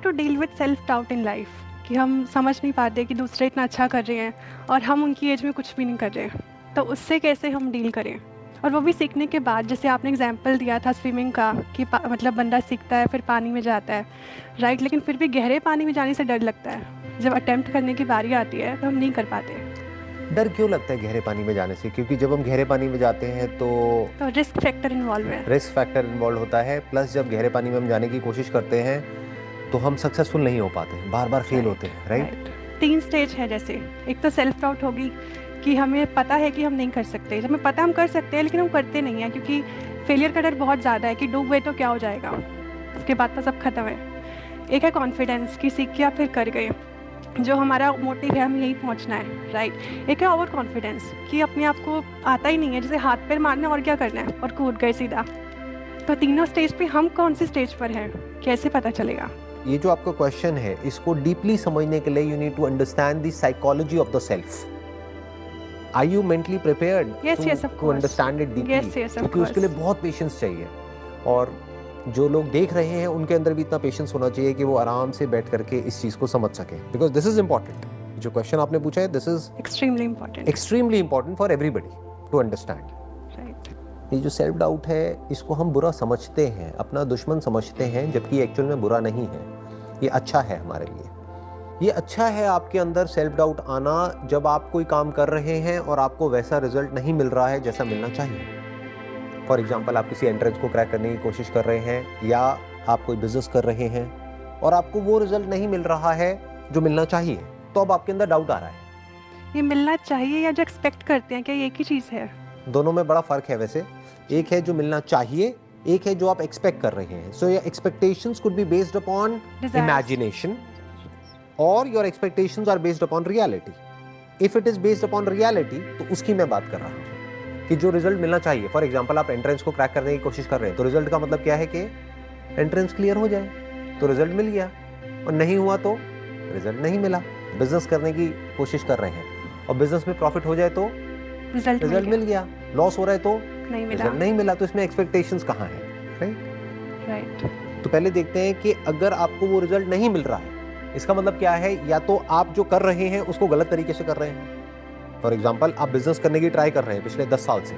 To deal with self doubt in life, कि हम समझ नहीं पाते कि दूसरे इतना अच्छा कर रहे हैं और हम उनकी एज में कुछ भी नहीं कर रहे हैं, तो उससे कैसे हम डील करें। और वो भी सीखने के बाद, जैसे आपने एग्जांपल दिया था स्विमिंग का कि मतलब बंदा सीखता है फिर पानी में जाता है, राइट, लेकिन फिर भी गहरे पानी में जाने से डर लगता है। जब अटेम्प्ट करने की बारी आती है तो हम नहीं कर पाते। डर क्यों लगता है गहरे पानी में जाने से? क्योंकि जब हम गहरे पानी में जाते हैं तो रिस्क फैक्टर इन्वॉल्व है। रिस्क फैक्टर इन्वॉल्व होता है, प्लस जब गहरे पानी में हम जाने की कोशिश करते हैं तो हम सक्सेसफुल नहीं हो पाते, बार बार फेल होते हैं, राइट? 3 स्टेज है जैसे, एक तो सेल्फ डाउट होगी कि हमें पता है कि हम नहीं कर सकते, हमें पता हम कर सकते हैं लेकिन हम करते नहीं हैं क्योंकि फेलियर का डर बहुत ज़्यादा है कि डूब गए तो क्या हो जाएगा, उसके बाद तो सब खत्म है। एक है कॉन्फिडेंस कि सीख के आप फिर कर गए, जो हमारा मोटिव है, हमें यहीं पहुंचना है, राइट। एक है ओवर कॉन्फिडेंस कि अपने आप को आता ही नहीं है, जैसे हाथ पैर मारना और क्या करना है और कूद गए सीधा। तो तीनों स्टेज पे हम कौन सी स्टेज पर हैं, कैसे पता चलेगा? ये जो आपका क्वेश्चन है, इसको डीपली समझने के लिए you need to understand the psychology of the self. Are you mentally prepared to understand it deeply? क्योंकि उसके लिए बहुत पेशेंस चाहिए, और जो लोग देख रहे हैं उनके अंदर भी इतना पेशेंस होना चाहिए कि वो आराम से बैठ करके इस चीज को समझ सके, बिकॉज दिस इज इंपॉर्टेंट। जो क्वेश्चन आपने पूछा है, this is extremely important for everybody to understand. ये जो सेल्फ डाउट है, इसको हम बुरा समझते हैं, अपना दुश्मन समझते हैं, जबकि एक्चुअल में बुरा नहीं है, ये अच्छा है हमारे लिए। ये अच्छा है आपके अंदर सेल्फ डाउट आना, जब आप कोई काम कर रहे हैं और आपको वैसा रिजल्ट नहीं मिल रहा है जैसा मिलना चाहिए। फॉर एग्जाम्पल, आप किसी एंट्रेंस को क्रैक करने की कोशिश कर रहे हैं, या आप कोई बिजनेस कर रहे हैं और आपको वो रिजल्ट नहीं मिल रहा है जो मिलना चाहिए, तो अब आपके अंदर डाउट आ रहा है। ये मिलना चाहिए या जो एक्सपेक्ट करते हैं, क्या ये एक ही चीज़ है? दोनों में बड़ा फर्क है वैसे। एक है जो मिलना चाहिए, एक है जो आप एक्सपेक्ट कर रहे हैं। So your expectations could be based upon imagination, और your expectations are based upon reality. If it is based upon reality, तो उसकी मैं बात कर रहा हूँ कि जो रिजल्ट मिलना चाहिए। फॉर एग्जाम्पल, आप एंट्रेंस को क्रैक करने की कोशिश कर रहे हैं, तो रिजल्ट का मतलब क्या है कि एंट्रेंस क्लियर हो जाए, तो रिजल्ट मिल गया, और नहीं हुआ तो रिजल्ट नहीं मिला। बिजनेस करने की कोशिश कर रहे हैं और बिजनेस में प्रॉफिट हो जाए तो रिजल्ट मिल गया, लॉस हो रहा है तो रिजल्ट नहीं मिला। तो इसमें एक्सपेक्टेशंस कहाँ है, राइट? तो पहले देखते हैं कि अगर आपको वो रिजल्ट नहीं मिल रहा है, इसका मतलब क्या है? या तो आप जो कर रहे हैं उसको गलत तरीके से कर रहे हैं। फॉर एग्जाम्पल, आप बिजनेस करने की ट्राई कर रहे हैं पिछले 10 साल से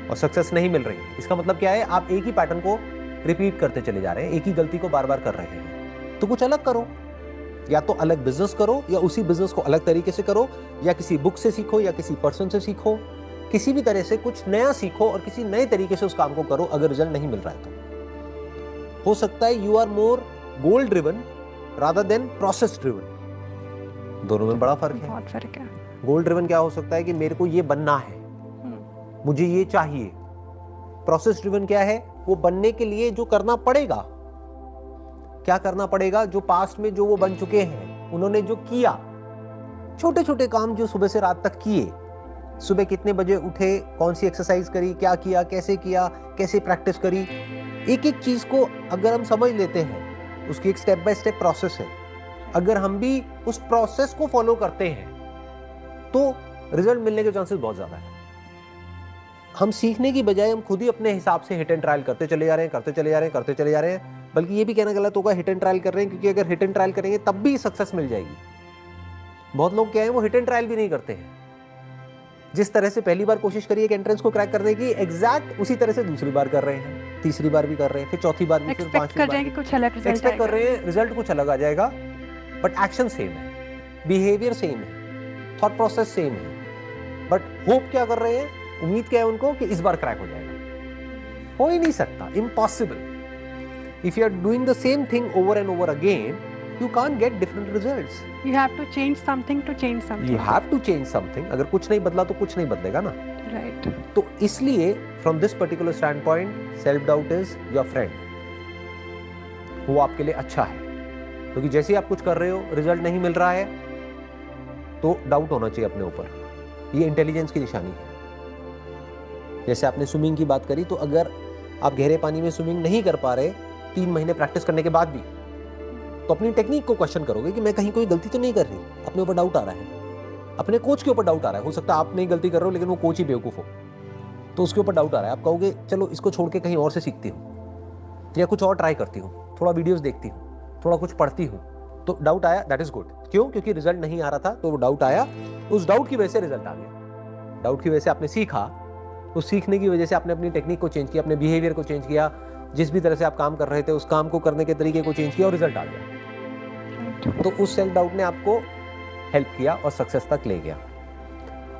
और सक्सेस नहीं मिल रही है, इसका मतलब क्या है? आप एक ही पैटर्न को रिपीट करते चले जा रहे हैं, एक ही गलती को बार बार कर रहे हैं। तो कुछ अलग करो, या तो अलग बिजनेस करो, या उसी बिजनेस को अलग तरीके से करो, या किसी बुक से सीखो, या किसी पर्सन से सीखो, किसी भी तरह से कुछ नया सीखो और किसी नए तरीके से उस काम को करो। अगर रिजल्ट नहीं मिल रहा है तो हो सकता है you are more goal driven rather than process driven. दोनों में बड़ा फर्क है, बहुत फर्क है। गोल ड्रिवन क्या हो सकता है कि मेरे को ये बनना है, मुझे ये चाहिए। प्रोसेस ड्रिवन क्या है? वो बनने के लिए जो करना पड़ेगा, क्या करना पड़ेगा? जो पास्ट में जो वो बन चुके हैं, उन्होंने जो किया, छोटे छोटे काम जो सुबह से रात तक किए, सुबह कितने बजे उठे, कौन सी एक्सरसाइज करी, क्या किया, कैसे प्रैक्टिस करी, एक एक चीज को अगर हम समझ लेते हैं, उसकी एक स्टेप बाय स्टेप प्रोसेस है। अगर हम भी उस प्रोसेस को फॉलो करते हैं तो रिजल्ट मिलने के चांसेस बहुत ज्यादा है। हम सीखने की बजाय हम खुद ही अपने हिसाब से हिट एंड ट्रायल करते चले जा रहे हैं। बल्कि ये भी कहना गलत होगा हिट एंड ट्रायल कर रहे हैं, क्योंकि अगर हिट एंड ट्रायल करेंगे तब भी सक्सेस मिल जाएगी। बहुत लोग क्या है, वो हिट एंड ट्रायल भी नहीं करते हैं। जिस तरह से पहली बार कोशिश करी एक एंट्रेंस को क्रैक करने की, एग्जैक्ट उसी तरह से दूसरी बार कर रहे हैं, तीसरी बार भी कर रहे हैं, फिर चौथी बार भी, फिर पांचवी बार कुछ अलग एक्सपेक्ट कर रहे हैं, रिजल्ट कुछ अलग आ जाएगा, बट एक्शन सेम है, बिहेवियर सेम है, थॉट प्रोसेस सेम है, बट होप क्या कर रहे हैं? उम्मीद क्या है उनको कि इस बार क्रैक हो जाएगा। हो ही नहीं सकता, impossible. If you are doing the same thing over and over again, you can't get different results. You have to change something to change something. You have to change something. अगर कुछ नहीं बदला तो कुछ नहीं बदलेगा ना, right? तो इसलिए from this particular standpoint, self doubt is your friend. वो आपके लिए अच्छा है, क्योंकि जैसे ही आप कुछ कर रहे हो, रिजल्ट नहीं मिल रहा है, तो डाउट होना चाहिए अपने ऊपर। ये इंटेलिजेंस की निशानी है। जैसे आपने स्विमिंग की बात करी, तो अगर आप गहरे पानी में स्विमिंग नहीं कर पा रहे 3 महीने प्रैक्टिस करने के बाद भी, तो अपनी टेक्निक को क्वेश्चन करोगे कि मैं कहीं कोई गलती तो नहीं कर रही। अपने ऊपर डाउट आ रहा है, अपने कोच के ऊपर डाउट आ रहा है। हो सकता है आप नहीं गलती कर रहे हो, लेकिन वो कोच ही बेवकूफ हो, तो उसके ऊपर डाउट आ रहा है। आप कहोगे चलो इसको छोड़ के कहीं और से सीखती हूँ, या कुछ और ट्राई करती हूँ, थोड़ा वीडियोस देखती हूँ, थोड़ा कुछ पढ़ती हूँ, तो डाउट आया, दैट इज गुड। क्यों? क्योंकि रिजल्ट नहीं आ रहा था, तो वो डाउट आया, उस डाउट की वजह से रिजल्ट आ गया। डाउट की वजह से आपने सीखा, उस सीखने की वजह से आपने अपनी टेक्निक को चेंज किया, अपने बिहेवियर को चेंज किया, जिस भी तरह से आप काम कर रहे थे उस काम को करने के तरीके को चेंज किया और रिजल्ट आ गया। तो उस सेल्फ डाउट ने आपको हेल्प किया और सक्सेस तक ले गया।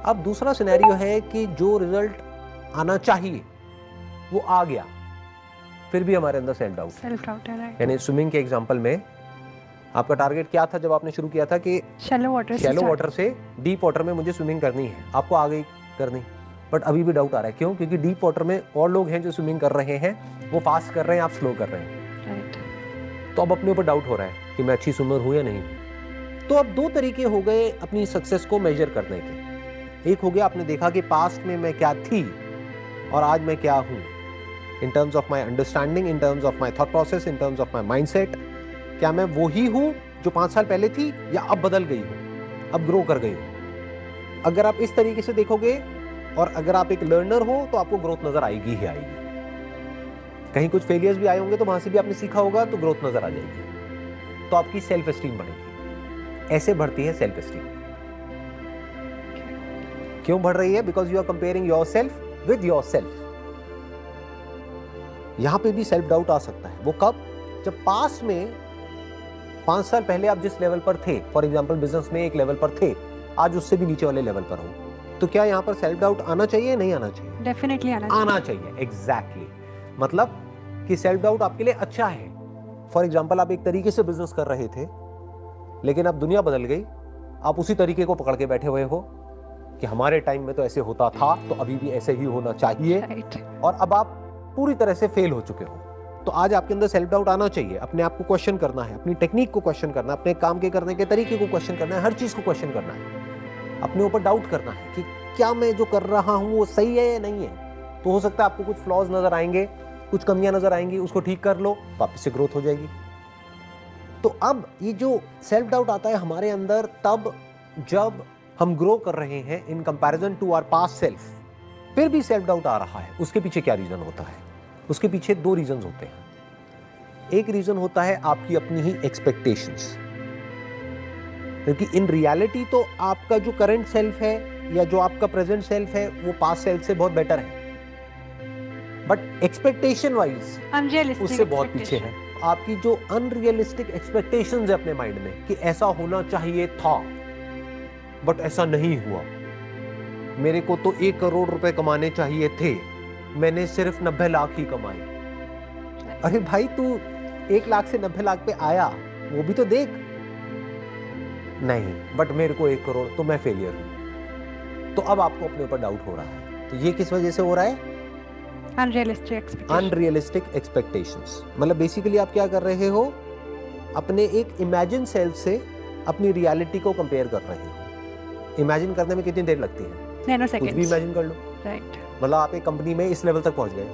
अब दूसरा सिनेरियो है कि जो रिजल्ट आना चाहिए वो आ गया, फिर भी हमारे अंदर सेल्फ डाउट है, राइट। यानी स्विमिंग के एग्जांपल में आपका टारगेट क्या था जब आपने शुरू किया था कि शैलो वाटर से डीप वाटर में मुझे स्विमिंग करनी है, आपको आ गई करनी, बट अभी भी डाउट आ रहा है। क्यों? क्योंकि डीप वाटर में और लोग हैं जो स्विमिंग कर रहे हैं, वो फास्ट कर रहे हैं, आप स्लो कर रहे हैं, राइट। तो अब अपने ऊपर डाउट हो रहा है कि मैं अच्छी स्विमर हूं या नहीं। तो अब दो तरीके हो गए अपनी सक्सेस को मेजर करने के। एक हो गया आपने देखा कि पास्ट में मैं क्या थी और आज मैं क्या हूं, in terms of my understanding, in terms of my thought process, in terms of my mindset. क्या मैं वो ही हूं जो 5 साल पहले थी या अब बदल गई हूं, अब ग्रो कर गई हूं? अगर आप इस तरीके से देखोगे और अगर आप एक लर्नर हो तो आपको ग्रोथ नजर आएगी ही आएगी। कहीं कुछ फेलियर्स भी आए होंगे तो वहां से भी आपने सीखा होगा, तो ग्रोथ नजर आ जाएगी, तो आपकी सेल्फ एस्टीम बढ़ेगी। ऐसे बढ़ती है सेल्फ एस्टीम। क्यों बढ़ रही है? Because you are comparing yourself with yourself. यहां पे भी सेल्फ डाउट आ सकता है। वो कब? जब पास्ट में 5 साल पहले आप जिस लेवल पर थे, फॉर एग्जाम्पल बिजनेस में एक लेवल पर थे, आज उससे भी नीचे वाले लेवल पर हो, तो क्या यहाँ पर सेल्फ डाउट आना चाहिए, नहीं आना चाहिए? डेफिनेटली आना चाहिए। एग्जैक्टली। मतलब कि सेल्फ डाउट आपके लिए अच्छा है। फॉर एग्जाम्पल आप एक तरीके से बिजनेस कर रहे थे, लेकिन अब दुनिया बदल गई, आप उसी तरीके को पकड़ के बैठे हुए हो कि हमारे टाइम में तो ऐसे होता था, तो अभी भी ऐसे ही होना चाहिए, और अब आप पूरी तरह से फेल हो चुके हो। तो आज आपके अंदर सेल्फ डाउट आना चाहिए। अपने आप को क्वेश्चन करना है, अपनी टेक्निक को क्वेश्चन करना है, अपने काम के करने के तरीके को क्वेश्चन करना है, हर चीज को क्वेश्चन करना है, अपने ऊपर डाउट करना है कि क्या मैं जो कर रहा हूं वो सही है या नहीं है। तो हो सकता है आपको कुछ फ्लॉज नजर आएंगे, कुछ कमियां नजर आएंगी, उसको ठीक कर लो, वापस से ग्रोथ हो जाएगी। तो अब ये जो सेल्फ डाउट आता है हमारे अंदर तब जब हम ग्रो कर रहे हैं in comparison to our past self, फिर भी सेल्फ डाउट आ रहा है। उसके पीछे क्या रीजन होता है? उसके पीछे 2 रीजन होते हैं। एक रीजन होता है आपकी अपनी ही एक्सपेक्टेशंस, क्योंकि इन रियलिटी तो आपका जो करंट सेल्फ है या जो आपका प्रेजेंट सेल्फ है वो पास्ट सेल्फ से बहुत बेटर है, बट एक्सपेक्टेशन वाइज उससे बहुत पीछे है। आपकी जो अनरियलिस्टिक एक्सपेक्टेशंस है अपने माइंड में कि ऐसा होना चाहिए था बट ऐसा नहीं हुआ, मेरे को तो 1 करोड़ रुपए कमाने चाहिए थे, मैंने सिर्फ 90 लाख ही कमाए। अरे भाई तू 1 लाख से 90 लाख पे आया, वो भी तो देख। नहीं, बट मेरे को 1 करोड़, तो मैं फेलियर हूं। तो अब आपको अपने ऊपर डाउट हो रहा है। तो ये किस वजह से हो रहा है? Unrealistic expectations. मतलब बेसिकली आप क्या कर रहे हो? अपने एक इमेजिन सेल्फ से अपनी रियलिटी को कंपेयर कर रहे हो। इमेजिन करने में कितनी देर लगती है? कुछ भी इमेजिन कर लो, राइट। मतलब आप एक कंपनी में इस लेवल तक पहुंच गए,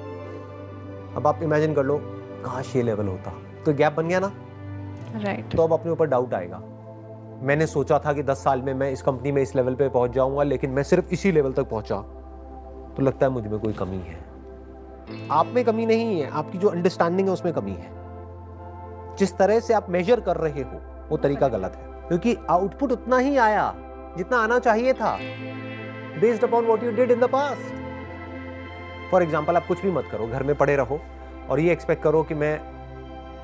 अब आप इमेजिन कर लो काश ये लेवल होता, तो गैप बन गया ना, राइट। तो अब अपने ऊपर डाउट आएगा। मैंने सोचा था कि 10 साल में मैं इस कंपनी में इस लेवल पे पहुंच जाऊंगा, लेकिन मैं सिर्फ इसी लेवल तक पहुंचा, तो लगता है मुझ में कोई कमी है। आप में कमी नहीं है, आपकी जो अंडरस्टैंडिंग है उसमें कमी है। जिस तरह से आप मेजर कर रहे हो वो तरीका गलत है, क्योंकि आउटपुट उतना ही आया जितना आना चाहिए था, based upon what you did in the past. For example आप कुछ भी मत करो, घर में पड़े रहो और ये एक्सपेक्ट करो कि मैं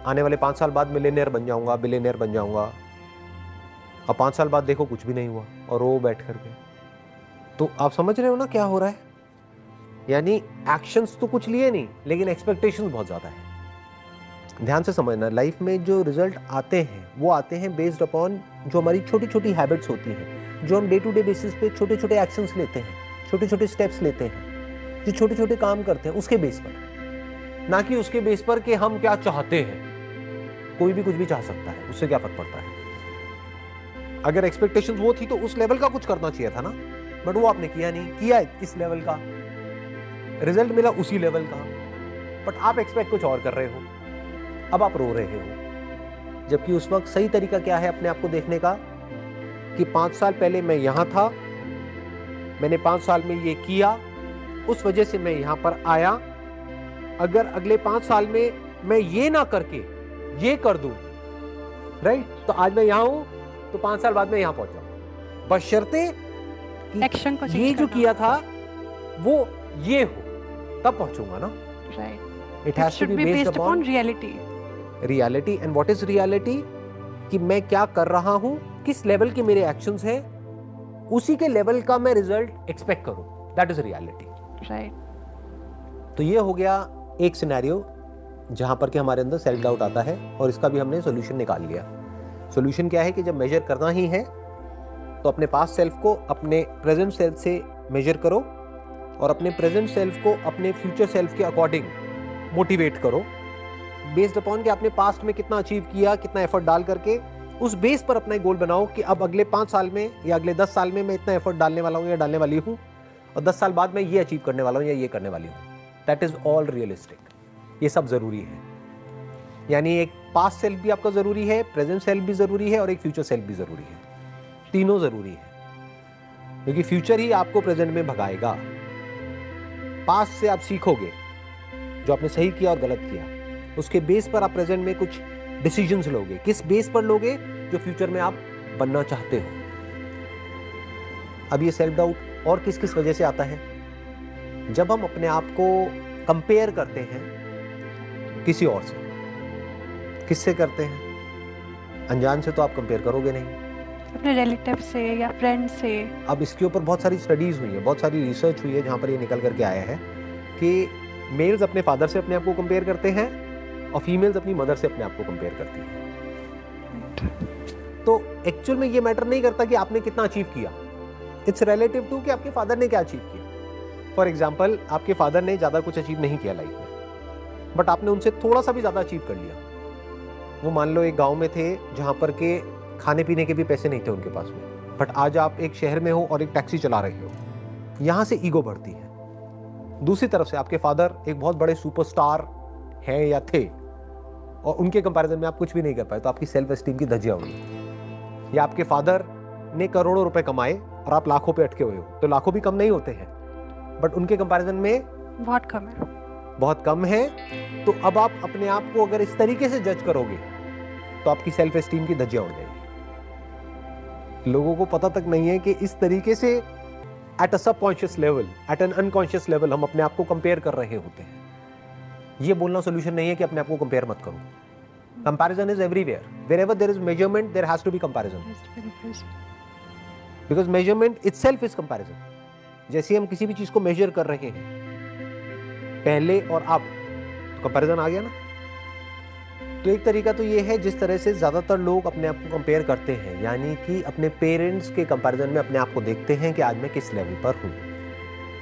आने वाले 5 साल बाद मिलियनेयर बन जाऊंगा, बिलियनेयर बन जाऊंगा। अब 5 साल बाद देखो कुछ भी नहीं हुआ और रो बैठ करके, तो आप समझ रहे हो ना क्या हो रहा है? यानी एक्शंस तो कुछ लिए नहीं, लेकिन एक्सपेक्टेशंस बहुत ज्यादा है। ध्यान से समझना, लाइफ में जो रिजल्ट आते हैं वो आते हैं बेस्ड अपॉन जो हमारी छोटी छोटी हैबिट्स होती हैं, जो हम डे टू डे बेसिस पे छोटे छोटे एक्शंस लेते हैं, छोटे छोटे स्टेप्स लेते हैं, जो छोटे छोटे काम करते हैं, उसके बेस पर, ना कि उसके बेस पर कि हम क्या चाहते हैं। कोई भी कुछ भी चाह सकता है, उससे क्या फर्क पड़ता है? अगर एक्सपेक्टेशंस वो थी तो उस लेवल का कुछ करना चाहिए था ना, बट वो आपने किया नहीं, किया इस लेवल का, रिजल्ट मिला उसी लेवल का, बट आप एक्सपेक्ट कुछ और कर रहे हो। अब आप रो रहे हो, जबकि उस वक्त सही तरीका क्या है अपने आप को देखने का कि 5 साल पहले मैं यहां था, मैंने 5 साल में ये किया, उस वजह से मैं यहां पर आया। अगर अगले 5 साल में मैं ये ना करके ये कर दूं राइट? तो आज मैं यहाँ हूँ तो 5 साल बाद मैं यहाँ पहुंच जाऊँ, बशर्ते कि एक्शन को ये चेंज जो करना किया होगा। था वो ये हो, तब पहुंचूंगा ना. Right, it has to be based upon reality. Reality. And what is reality? कि मैं क्या कर रहा हूं, किस लेवल के मेरे एक्शंस हैं, उसी के लेवल का मैं रिजल्ट एक्सपेक्ट करूं. That is reality. राइट. तो ये हो गया एक सिनेरियो जहां पर कि हमारे अंदर सेल्फ डाउट आता है, और इसका भी हमने सॉल्यूशन निकाल लिया. सॉल्यूशन क्या है कि जब मेजर करना ही है तो अपने पास्ट सेल्फ को अपने प्रेजेंट सेल्फ से मेजर करो, और अपने प्रेजेंट सेल्फ को अपने फ्यूचर सेल्फ के अकॉर्डिंग मोटिवेट करो, बेस्ड अपॉन कि आपने पास्ट में कितना अचीव किया, कितना एफर्ट डाल करके उस बेस पर अपना एक गोल बनाओ कि अब अगले 5 साल में या अगले 10 साल में मैं इतना एफर्ट डालने वाला हूँ या डालने वाली हूँ, और 10 साल बाद मैं ये अचीव करने वाला हूँ या ये करने वाली हूँ. That is all realistic. ये सब जरूरी है. यानी एक पास्ट सेल्फ भी आपका जरूरी है, प्रेजेंट सेल्फ भी जरूरी है, और एक फ्यूचर सेल्फ भी जरूरी है. तीनों जरूरी है, क्योंकि फ्यूचर ही आपको प्रेजेंट में भगाएगा. पास्ट से आप सीखोगे जो आपने सही किया और गलत किया, उसके बेस पर आप प्रेजेंट में कुछ डिसीजंस लोगे. किस बेस पर लोगे? जो फ्यूचर में आप बनना चाहते हो. अब ये सेल्फ डाउट और किस किस वजह से आता है? जब हम अपने आप को कंपेयर करते हैं किसी और से. किससे करते हैं? अनजान से तो आप कंपेयर करोगे नहीं, अपने रिलेटिव से या फ्रेंड से. अब इसके ऊपर बहुत सारी स्टडीज हुई है, बहुत सारी रिसर्च हुई है, जहाँ पर ये निकल करके आया है कि मेल्स अपने फादर से अपने आप को कंपेयर करते हैं और फीमेल्स अपनी मदर से अपने आप को कंपेयर करती हैं. तो एक्चुअल में ये मैटर नहीं करता कि आपने कितना अचीव किया. इट्स रिलेटिव टू कि आपके फादर ने क्या अचीव किया. फॉर एग्जाम्पल, आपके फादर ने ज़्यादा कुछ अचीव नहीं किया लाइफ में, बट आपने उनसे थोड़ा सा भी ज़्यादा अचीव कर लिया. वो मान लो एक गाँव में थे जहाँ पर के खाने पीने के भी पैसे नहीं थे उनके पास में, बट आज आप एक शहर में हो और एक टैक्सी चला रहे हो. यहाँ से ईगो बढ़ती है. दूसरी तरफ से आपके फादर एक बहुत बड़े सुपरस्टार हैं या थे, और उनके कंपैरिजन में आप कुछ भी नहीं कर पाए, तो आपकी सेल्फ एस्टीम की धज्जियां उड़ी. या आपके फादर ने करोड़ों रुपए कमाए और आप लाखों पे अटके हुए हो, तो लाखों भी कम नहीं होते हैं, बट उनके कंपैरिजन में बहुत कम है. बहुत कम है. तो अब आप अपने आप को अगर इस तरीके से जज करोगे तो आपकी सेल्फ एस्टीम की धज्जियां उड़ जाएगी. लोगों को पता तक नहीं है कि इस तरीके से at a subconscious level, at an unconscious level हम अपने आप को कंपेयर कर रहे होते हैं. ये बोलना सोल्यूशन नहीं है कि अपने आप को कंपेयर मत करो. Comparison is everywhere. Wherever there is measurement there has to be comparison, because measurement itself is comparison. जैसे हम किसी भी चीज को मेजर कर रहे हैं पहले और अब, तो कंपैरिजन आ गया ना. तो एक तरीका तो ये है जिस तरह से ज्यादातर लोग अपने आप को कंपेयर करते हैं, यानी कि अपने पेरेंट्स के कंपैरिजन में अपने आप को देखते हैं कि आज मैं किस लेवल पर हूं.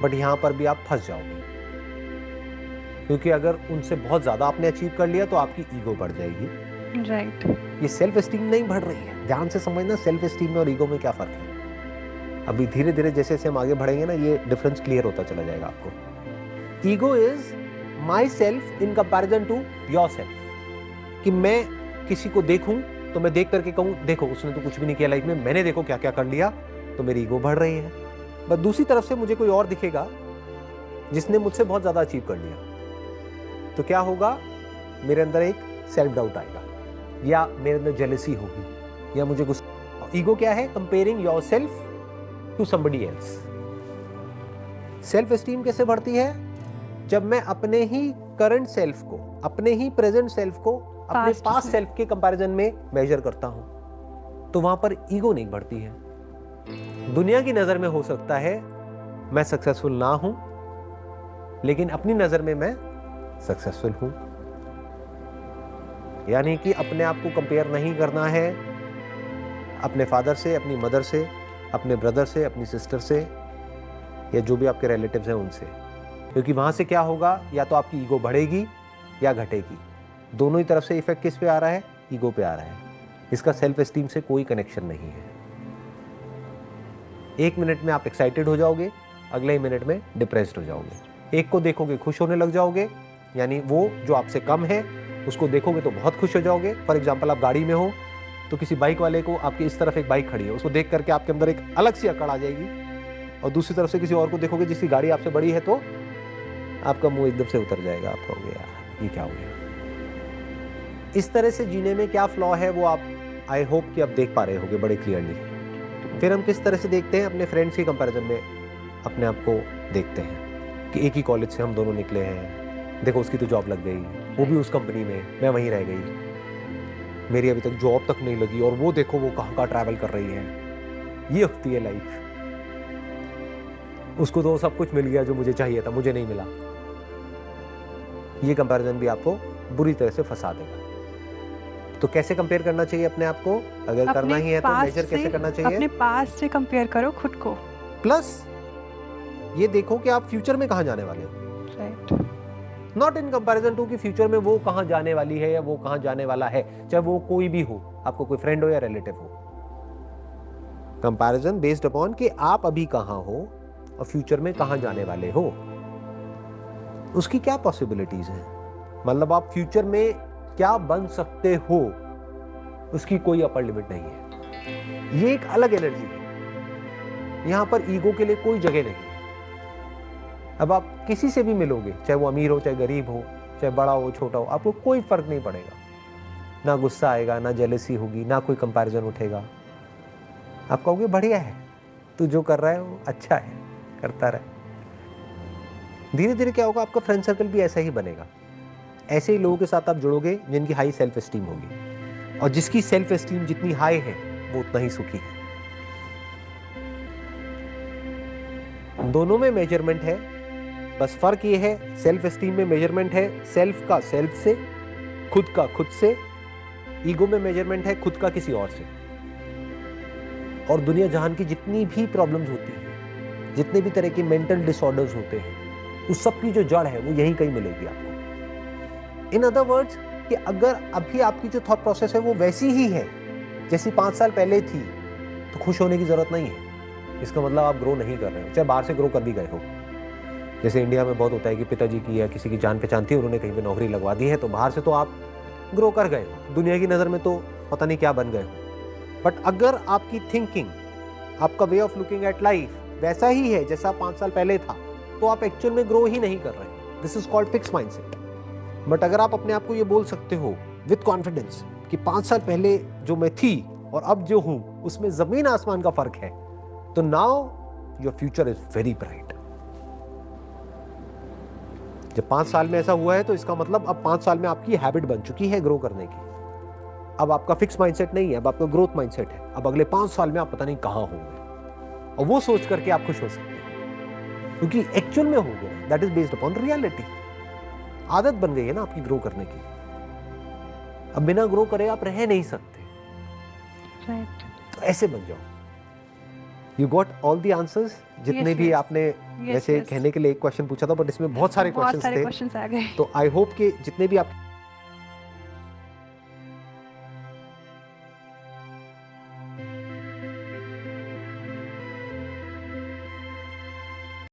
बट यहां पर भी आप फंस जाओगे, क्योंकि अगर उनसे बहुत ज्यादा आपने अचीव कर लिया तो आपकी ईगो बढ़ जाएगी. राइट. ये सेल्फ एस्टीम नहीं बढ़ रही है. ध्यान से समझना सेल्फ एस्टीम में और ईगो में क्या फर्क है. अभी धीरे धीरे जैसे जैसे हम आगे बढ़ेंगे ना, ये डिफरेंस क्लियर होता चला जाएगा आपको. Ego is myself in comparison to yourself. कि मैं किसी को देखूं तो मैं देख करके कहूं देखो उसने तो कुछ भी नहीं किया लाइफ में, मैंने देखो क्या क्या कर लिया, तो मेरी ईगो बढ़ रही है. बट दूसरी तरफ से मुझे कोई और दिखेगा जिसने मुझसे बहुत ज्यादा अचीव कर लिया, तो क्या होगा? मेरे अंदर एक सेल्फ डाउट आएगा, या मेरे अंदर जेलसी होगी, या मुझे गुस्सा. ईगो क्या है? Comparing yourself to somebody else. Self esteem कैसे बढ़ती है? जब मैं अपने ही करंट सेल्फ को, अपने ही प्रेजेंट सेल्फ को अपने पास्ट सेल्फ के कंपैरिजन में मेजर करता हूं, तो वहां पर ईगो नहीं बढ़ती है. दुनिया की नजर में हो सकता है मैं सक्सेसफुल ना हूं, लेकिन अपनी नजर में मैं सक्सेसफुल हूं. यानी कि अपने आप को कंपेयर नहीं करना है अपने फादर से, अपनी मदर से, अपने ब्रदर से, अपनी सिस्टर से, या जो भी आपके रिलेटिव्स हैं उनसे. क्योंकि वहां से क्या होगा? या तो आपकी ईगो बढ़ेगी या घटेगी. दोनों ही तरफ से इफेक्ट किस पे आ रहा है? ईगो पे आ रहा है. इसका सेल्फ एस्टीम से कोई कनेक्शन नहीं है. एक मिनट में आप एक्साइटेड हो जाओगे, अगले ही मिनट में डिप्रेस्ड हो जाओगे. एक को देखोगे खुश होने लग जाओगे, यानी वो जो आपसे कम है उसको देखोगे तो बहुत खुश हो जाओगे. फॉर एग्जाम्पल, आप गाड़ी में हो तो किसी बाइक वाले को, आपकी इस तरफ एक बाइक खड़ी है, उसको देख करके आपके अंदर एक अलग सी अकड़ आ जाएगी, और दूसरी तरफ से किसी और को देखोगे जिसकी गाड़ी आपसे बड़ी है, तो आपका मुंह एकदम से उतर जाएगा. आप कहोगे यार ये क्या हो गया. इस तरह से जीने में क्या फ्लॉ है वो आप आई होप कि आप देख पा रहे होगे बड़े क्लियरली। फिर हम किस तरह से देखते हैं अपने फ्रेंड्स के कंपैरिजन में अपने आप को देखते हैं कि एक ही कॉलेज से हम दोनों निकले हैं, देखो उसकी तो जॉब लग गई, वो भी उस कंपनी में, मैं वहीं रह गई, मेरी अभी तक जॉब तक नहीं लगी, और वो देखो वो कहाँ ट्रैवल कर रही है। ये होती है लाइफ। उसको तो सब कुछ मिल गया जो मुझे चाहिए था, मुझे नहीं मिला। ये कंपैरिजन भी आपको बुरी तरह से फंसा देगा। तो कैसे कंपेयर करना चाहिए अपने आप को? अगर करना ही है तो मेजर कैसे करना चाहिए? अपने पास्ट से कंपेयर करो खुद को, प्लस ये देखो कि आप फ्यूचर में कहां जाने वाले हो। Right. Not in comparison to कि फ्यूचर में वो कहां जाने वाली है या वो कहां जाने वाला है, चाहे वो कोई भी हो, आपको कोई फ्रेंड हो या रिलेटिव हो। कंपैरिजन बेस्ड अपॉन कि आप अभी कहां हो और फ्यूचर में कहां जाने वाले हो, उसकी क्या पॉसिबिलिटीज हैं, मतलब आप फ्यूचर में क्या बन सकते हो, उसकी कोई अपर लिमिट नहीं है। ये एक अलग एनर्जी है, यहां पर ईगो के लिए कोई जगह नहीं है। अब आप किसी से भी मिलोगे, चाहे वो अमीर हो चाहे गरीब हो, चाहे बड़ा हो छोटा हो, आपको कोई फर्क नहीं पड़ेगा। ना गुस्सा आएगा, ना जेलसी होगी, ना कोई कंपैरिजन उठेगा। आप कहोगे बढ़िया है, तू जो कर रहा है वो अच्छा है, करता रहे। धीरे धीरे क्या होगा, आपका फ्रेंड सर्कल भी ऐसा ही बनेगा। ऐसे ही लोगों के साथ आप जुड़ोगे जिनकी हाई सेल्फ एस्टीम होगी, और जिसकी सेल्फ एस्टीम जितनी हाई है वो उतना ही सुखी है। दोनों में मेजरमेंट है, बस फर्क ये है सेल्फ एस्टीम में मेजरमेंट है सेल्फ का सेल्फ से, खुद का खुद से। ईगो में मेजरमेंट है खुद का किसी और से। और दुनिया जहान की जितनी भी प्रॉब्लम्स होती हैं, जितने भी तरह के मेंटल डिसऑर्डर्स होते हैं, उस सब की जो जड़ है वो यहीं कहीं मिलेगी आपको। इन अदर वर्ड्स कि अगर अभी आपकी जो थॉट प्रोसेस है वो वैसी ही है जैसी 5 साल पहले थी, तो खुश होने की जरूरत नहीं है। इसका मतलब आप ग्रो नहीं कर रहे हो, चाहे बाहर से ग्रो कर भी गए हो। जैसे इंडिया में बहुत होता है कि पिताजी की या किसी की जान पहचान थी, उन्होंने कहीं पे नौकरी लगवा दी है, तो बाहर से तो आप ग्रो कर गए हो, दुनिया की नज़र में तो पता नहीं क्या बन गए हो। बट अगर आपकी थिंकिंग, आपका way of looking at life वैसा ही है जैसा 5 साल पहले था, तो आप एक्चुअल में ग्रो ही नहीं कर रहे। This is called fix mindset. But अगर आप अपने आप को ये बोल सकते हो विद कॉन्फिडेंस कि 5 साल पहले जो मैं थी और अब जो हूं उसमें जमीन आसमान का फर्क है, तो now your future is very bright. जब 5 साल में ऐसा हुआ है तो इसका मतलब अब 5 साल में आपकी हैबिट बन चुकी है ग्रो करने की। अब आपका फिक्स माइंडसेट नहीं है, अब आपका ग्रोथ माइंडसेट है। अब अगले 5 साल में आप पता नहीं कहां होंगे, और वो सोच करके आप खुश हो सकते हैं, क्योंकि एक्चुअल में होंगे। That is based upon reality. आदत बन गई है ना आपकी ग्रो करने की। अब बिना ग्रो करे आप रह नहीं सकते। राइट। तो ऐसे बन जाओ। You got all the answers जितने भी आपने वैसे कहने के लिए एक क्वेश्चन पूछा था, बट इसमें बहुत सारे क्वेश्चंस थे। आ गए। तो आई होप कि जितने भी आप